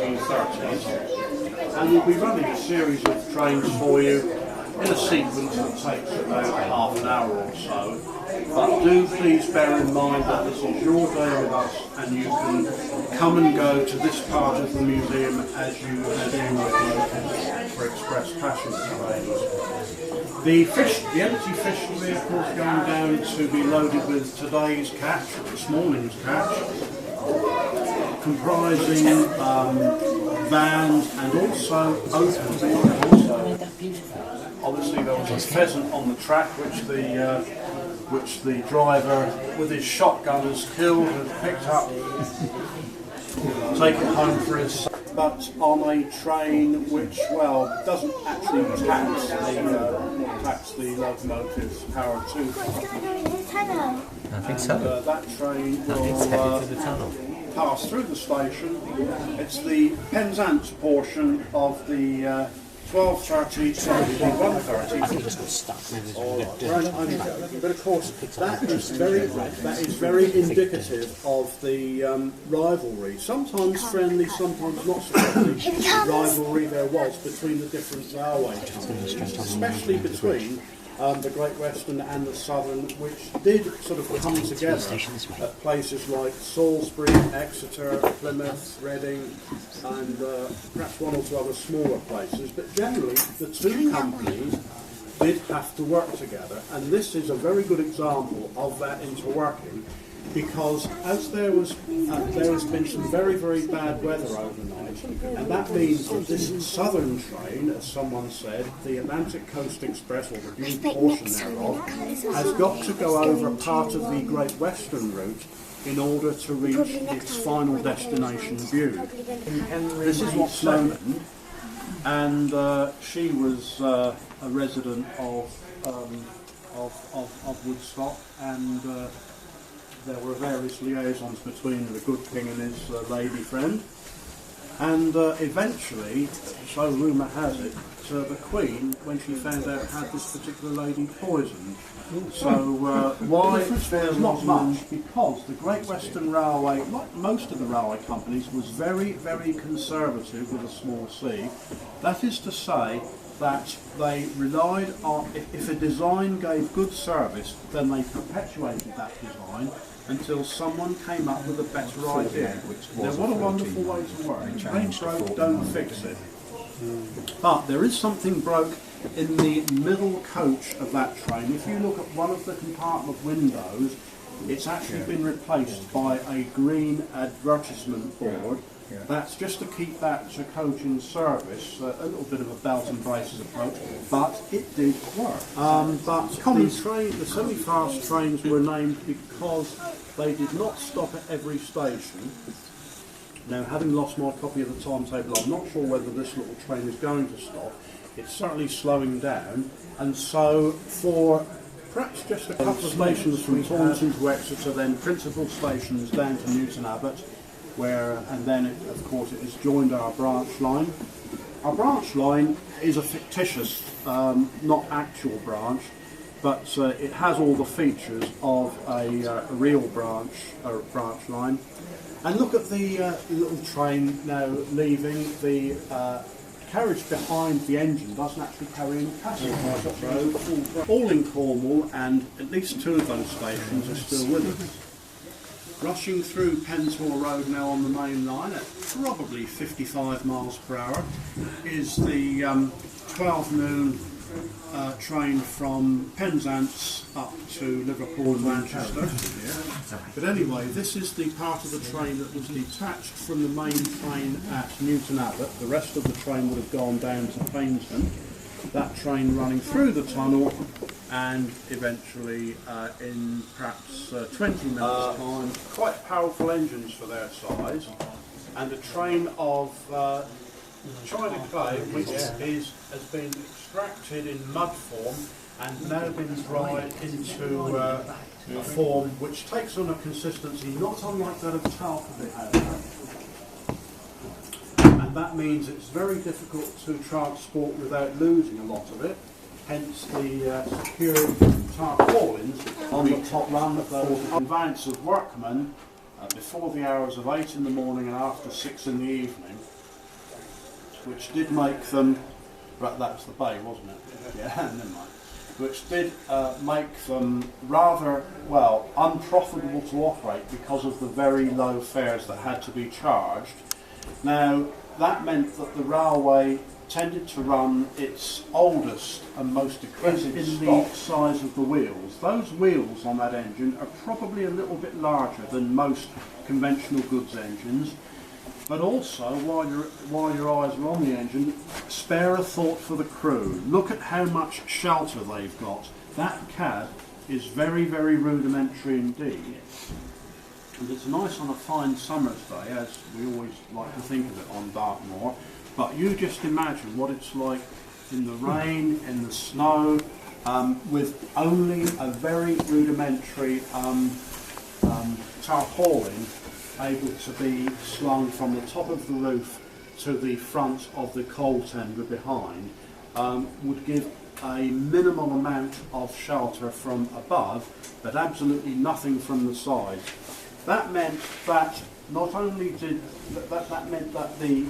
1930s, and we'll be running a series of trains for you in a sequence that takes about half an hour or so. But do please bear in mind that this is your day with us, and you can come and go to this part of the museum as you would for express passenger trains. The empty fish vehicles going down to be loaded with today's catch, this morning's catch, comprising vans and also open. Obviously there was a pheasant on the track which the driver with his shotgun has killed and picked up, taken home for his son. But on a train which, well, doesn't actually tax the locomotive's power too far. I think so. And, that train will headed to the tunnel. Pass through the station. It's the Pendon portion of the 12:30 to 1:30. I think it just got stuck. But of course, that is very indicative of the rivalry. Sometimes friendly, sometimes not so friendly rivalry there was between the different railway companies, especially between the Great Western and the Southern, which did sort of come together at places like Salisbury, Exeter, Plymouth, Reading, and perhaps one or two other smaller places. But generally, the two companies did have to work together, and this is a very good example of that interworking, because as there has been some very, very bad weather overnight, and that means that this southern train, as someone said, the Atlantic Coast Express, or the new portion thereof, has got to go over part of the Great Western route in order to reach its final destination, Bude. This is what's known, and she was a resident of Woodstock, and there were various liaisons between the good king and his lady friend, and eventually, so rumour has it, the Queen, when she found out, had this particular lady poisoned. So why? There's not much, because the Great Western Railway, like most of the railway companies, was very, very conservative with a small c. That is to say that they relied on, if a design gave good service, then they perpetuated that design until someone came up with a better idea. Now, what a wonderful way to work. Ain't broke, don't fix it. But there is something broke in the middle coach of that train. If you look at one of the compartment windows, it's actually been replaced by a green advertisement board. That's just to keep that coach in service, a little bit of a belt and braces approach, but it did work. But common train, the semi-fast trains were named because they did not stop at every station. Now, having lost my copy of the timetable, I'm not sure whether this little train is going to stop. It's certainly slowing down, and so for perhaps just a couple of stations from Taunton to Exeter, then principal stations down to Newton Abbot, and then of course it has joined our branch line. Our branch line is a fictitious, not actual branch, but it has all the features of a real branch line. And look at the little train now leaving. The carriage behind the engine doesn't actually carry any passengers. All in Cornwall, and at least two of those stations are still with us. Rushing through Pendon Road now on the main line at probably 55 miles per hour is the 12 noon train from Penzance up to Liverpool and Manchester. But anyway, this is the part of the train that was detached from the main train at Newton Abbot. The rest of the train would have gone down to Pendon. That train running through the tunnel, and eventually in perhaps 20 minutes time, quite powerful engines for their size, and a train of China clay which has been extracted in mud form and now been dried into a form which takes on a consistency not unlike that of talc a bit, and that means it's very difficult to transport without losing a lot of it. Hence the secured tarpaulins on the top run of those advance of workmen before the hours of 8 in the morning and after 6 in the evening which did make them, right, that's the bay, wasn't it? Yeah, never mind. Which did make them rather, well, unprofitable to operate because of the very low fares that had to be charged. Now, that meant that the railway tended to run its oldest and most decrepit in the size of the wheels. Those wheels on that engine are probably a little bit larger than most conventional goods engines, but also, while your eyes are on the engine, spare a thought for the crew. Look at how much shelter they've got. That cab is very, very rudimentary indeed. And it's nice on a fine summer's day, as we always like to think of it on Dartmoor. But you just imagine what it's like in the rain, in the snow, with only a very rudimentary tarpaulin able to be slung from the top of the roof to the front of the coal tender behind, would give a minimal amount of shelter from above, but absolutely nothing from the sides. That meant that not only did that meant that the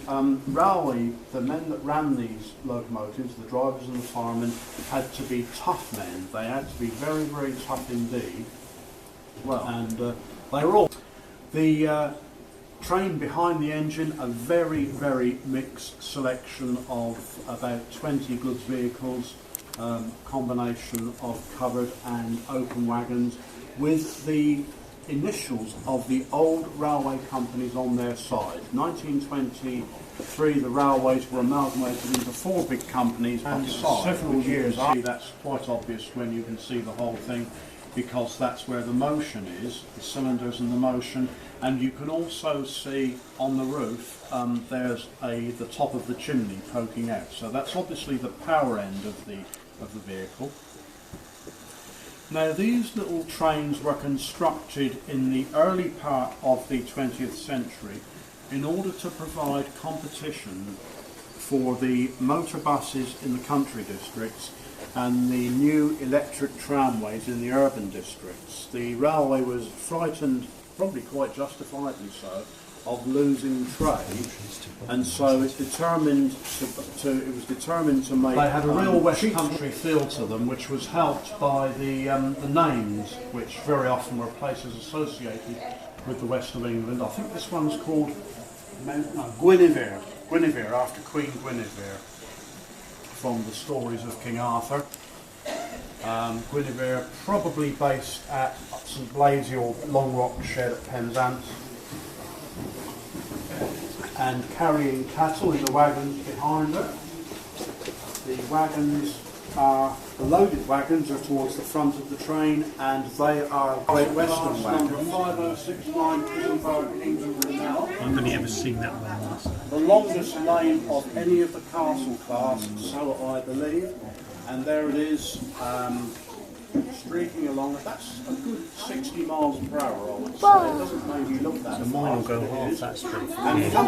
railway, the men that ran these locomotives, the drivers and the firemen, had to be tough men. They had to be very, very tough indeed. Well, and they were all. The train behind the engine, a very, very mixed selection of about 20 goods vehicles, combination of covered and open wagons, with the initials of the old railway companies on their side. 1923, the railways were amalgamated into 4 big companies on side. Several years after, that's quite obvious when you can see the whole thing, because that's where the motion is, the cylinders and the motion, and you can also see on the roof there's the top of the chimney poking out. So that's obviously the power end of the vehicle. Now, these little trains were constructed in the early part of the 20th century in order to provide competition for the motor buses in the country districts and the new electric tramways in the urban districts. The railway was frightened, probably quite justifiably so, of losing trade, and so it was determined to make. They had a real West Country feel to them, which was helped by the names, which very often were places associated with the west of England. I think this one's called Guinevere, after Queen Guinevere, from the stories of King Arthur. Guinevere, probably based at St Blasey or Long Rock Shed at Pendon, and carrying cattle in the wagons behind her. The loaded wagons are towards the front of the train, and they are Great Western wagons. Number 5069 Edinburgh, England Renown. I've only ever seen that one last. The longest name of any of the castle class, so I believe. And there it is, streaking along. That's a good 60 miles per hour, I would say. It doesn't maybe look that fast. Mine will go half that street. And